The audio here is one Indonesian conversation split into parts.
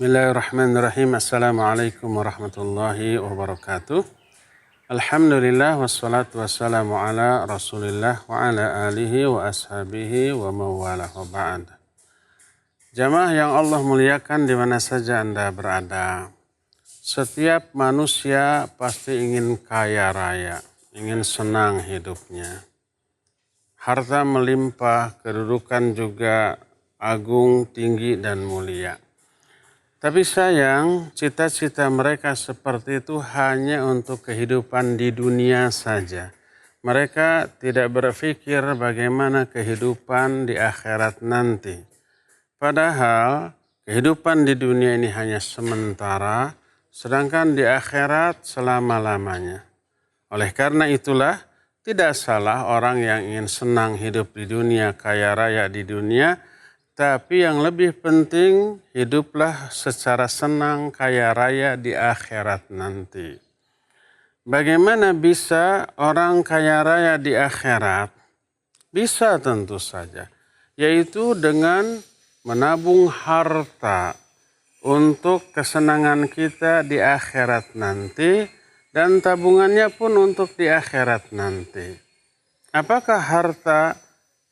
Bismillahirrahmanirrahim. Assalamualaikum warahmatullahi wabarakatuh. Alhamdulillah wassalatu wassalamu ala Rasulillah wa ala alihi wa ashabihi wa mawalah wa ba'd. Jamaah yang Allah muliakan di mana saja Anda berada. Setiap manusia pasti ingin kaya raya, ingin senang hidupnya. Harta melimpah, kedudukan juga agung, tinggi dan mulia. Tapi sayang, cita-cita mereka seperti itu hanya untuk kehidupan di dunia saja. Mereka tidak berpikir bagaimana kehidupan di akhirat nanti. Padahal kehidupan di dunia ini hanya sementara, sedangkan di akhirat selama-lamanya. Oleh karena itulah, tidak salah orang yang ingin senang hidup di dunia, kaya raya di dunia, tapi yang lebih penting, hiduplah secara senang, kaya raya di akhirat nanti. Bagaimana bisa orang kaya raya di akhirat? Bisa tentu saja, yaitu dengan menabung harta untuk kesenangan kita di akhirat nanti, dan tabungannya pun untuk di akhirat nanti. Apakah harta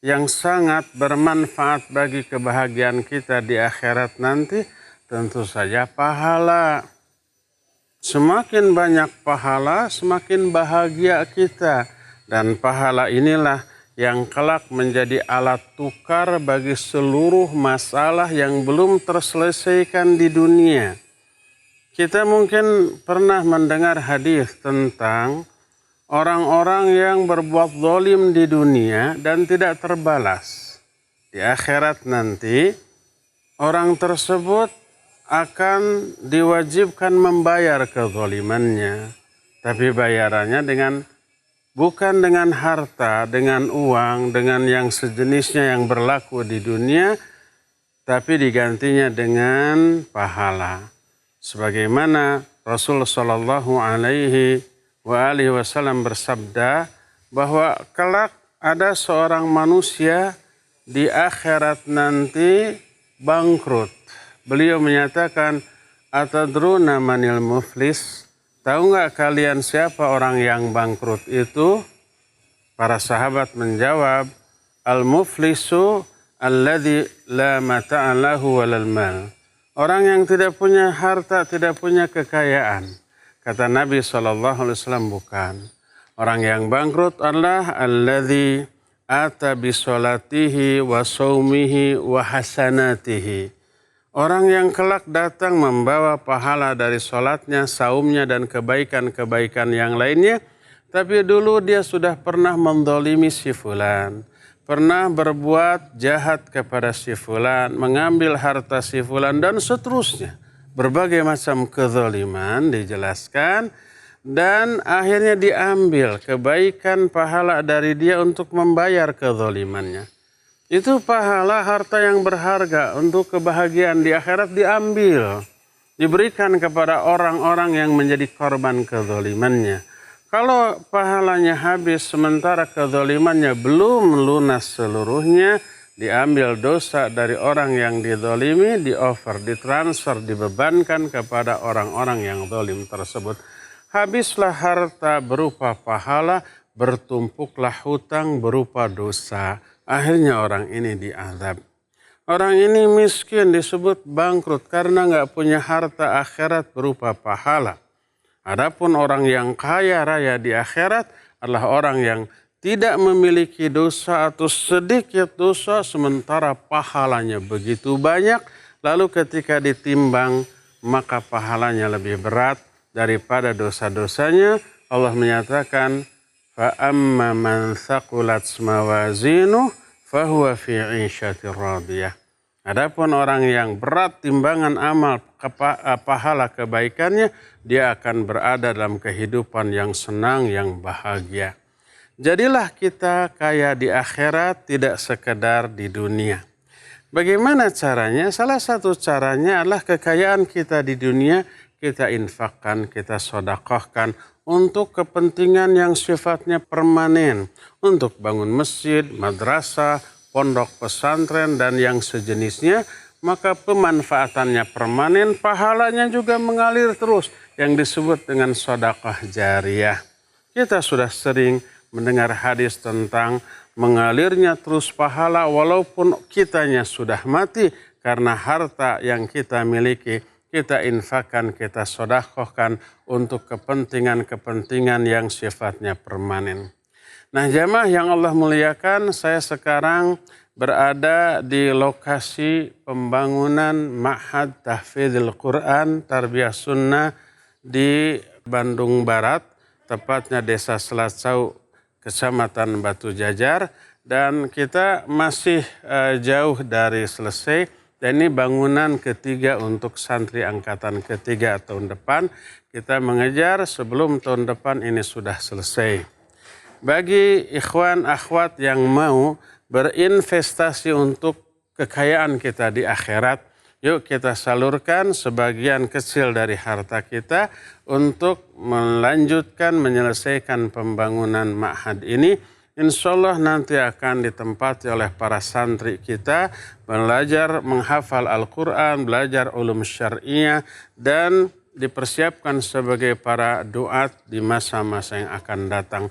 yang sangat bermanfaat bagi kebahagiaan kita di akhirat nanti? Tentu saja pahala. Semakin banyak pahala, semakin bahagia kita. Dan pahala inilah yang kelak menjadi alat tukar bagi seluruh masalah yang belum terselesaikan di dunia. Kita mungkin pernah mendengar hadis tentang orang-orang yang berbuat zalim di dunia dan tidak terbalas. Di akhirat nanti, orang tersebut akan diwajibkan membayar kezalimannya. Tapi bayarannya bukan dengan harta, dengan uang, dengan yang sejenisnya yang berlaku di dunia, tapi digantinya dengan pahala. Sebagaimana Rasulullah Shallallahu Alaihi Wasallam bersabda bahwa kelak ada seorang manusia di akhirat nanti bangkrut. Beliau menyatakan, atadruna manil muflis? Tahu nggak kalian siapa orang yang bangkrut itu? Para sahabat menjawab, al-muflisu alladzi la mata'a lahu walal mal. Orang yang tidak punya harta, tidak punya kekayaan. Kata Nabi SAW, bukan. Orang yang bangkrut adalah alladzi ata bisolatihi wa saumihi wa hasanatihi. Orang yang kelak datang membawa pahala dari solatnya, saumnya, dan kebaikan-kebaikan yang lainnya. Tapi dulu dia sudah pernah mendolimi si fulan. Pernah berbuat jahat kepada si fulan, mengambil harta si fulan, dan seterusnya. Berbagai macam kezaliman dijelaskan dan akhirnya diambil kebaikan pahala dari dia untuk membayar kezalimannya. Itu pahala harta yang berharga untuk kebahagiaan di akhirat diambil. Diberikan kepada orang-orang yang menjadi korban kezalimannya. Kalau pahalanya habis sementara kezalimannya belum lunas seluruhnya, diambil dosa dari orang yang dizalimi, ditransfer, dibebankan kepada orang-orang yang zalim tersebut. Habislah harta berupa pahala, bertumpuklah hutang berupa dosa. Akhirnya orang ini diazab. Orang ini miskin disebut bangkrut karena nggak punya harta akhirat berupa pahala. Adapun orang yang kaya raya di akhirat adalah orang yang tidak memiliki dosa atau sedikit dosa sementara pahalanya begitu banyak. Lalu ketika ditimbang maka pahalanya lebih berat daripada dosa-dosanya. Allah menyatakan, فَأَمَّا مَنْ ثَقُلَتْ مَوَازِينُهُ فَهُوَ فِي عِيشَةٍ رَاضِيَةٍ. Adapun orang yang berat timbangan amal pahala kebaikannya, dia akan berada dalam kehidupan yang senang, yang bahagia. Jadilah kita kaya di akhirat, tidak sekedar di dunia. Bagaimana caranya? Salah satu caranya adalah kekayaan kita di dunia kita infakkan, kita sedekahkan untuk kepentingan yang sifatnya permanen, untuk bangun masjid, madrasah, pondok pesantren dan yang sejenisnya, maka pemanfaatannya permanen, pahalanya juga mengalir terus, yang disebut dengan sedekah jariyah. Kita sudah sering mendengar hadis tentang mengalirnya terus pahala walaupun kitanya sudah mati, karena harta yang kita miliki kita infakkan, kita sedekahkan untuk kepentingan-kepentingan yang sifatnya permanen. Nah, jamaah yang Allah muliakan, saya sekarang berada di lokasi pembangunan Ma'had Tahfidzul Quran Tarbiyah Sunnah di Bandung Barat, tepatnya Desa Selatsau, Kecamatan Batu Jajar, dan kita masih jauh dari selesai. Dan ini bangunan ketiga untuk santri angkatan ketiga tahun depan. Kita mengejar sebelum tahun depan ini sudah selesai. Bagi ikhwan akhwat yang mau berinvestasi untuk kekayaan kita di akhirat, yuk kita salurkan sebagian kecil dari harta kita untuk melanjutkan, menyelesaikan pembangunan ma'had ini. Insya Allah nanti akan ditempati oleh para santri kita belajar menghafal Al-Quran, belajar ulum syariah, dan dipersiapkan sebagai para duat di masa-masa yang akan datang.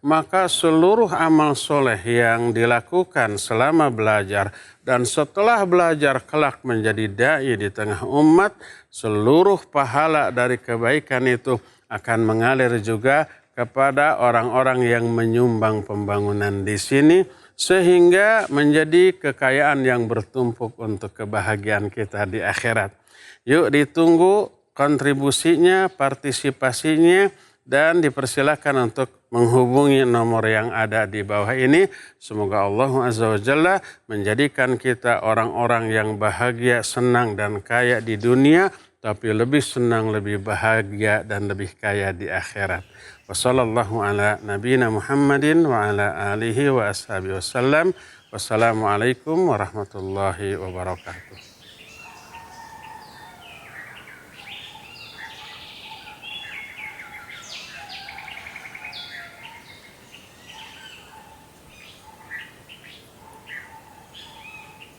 Maka seluruh amal soleh yang dilakukan selama belajar dan setelah belajar kelak menjadi dai di tengah umat, seluruh pahala dari kebaikan itu akan mengalir juga kepada orang-orang yang menyumbang pembangunan di sini, sehingga menjadi kekayaan yang bertumpuk untuk kebahagiaan kita di akhirat. Yuk ditunggu kontribusinya, partisipasinya, dan dipersilakan untuk menghubungi nomor yang ada di bawah ini. Semoga Allah Azza wa Jalla menjadikan kita orang-orang yang bahagia, senang, dan kaya di dunia, tapi lebih senang, lebih bahagia, dan lebih kaya di akhirat. Wassallallahu ala nabiyina Muhammadin wa ala alihi wa ashabihi wasallam. Wassalamualaikum warahmatullahi wabarakatuh.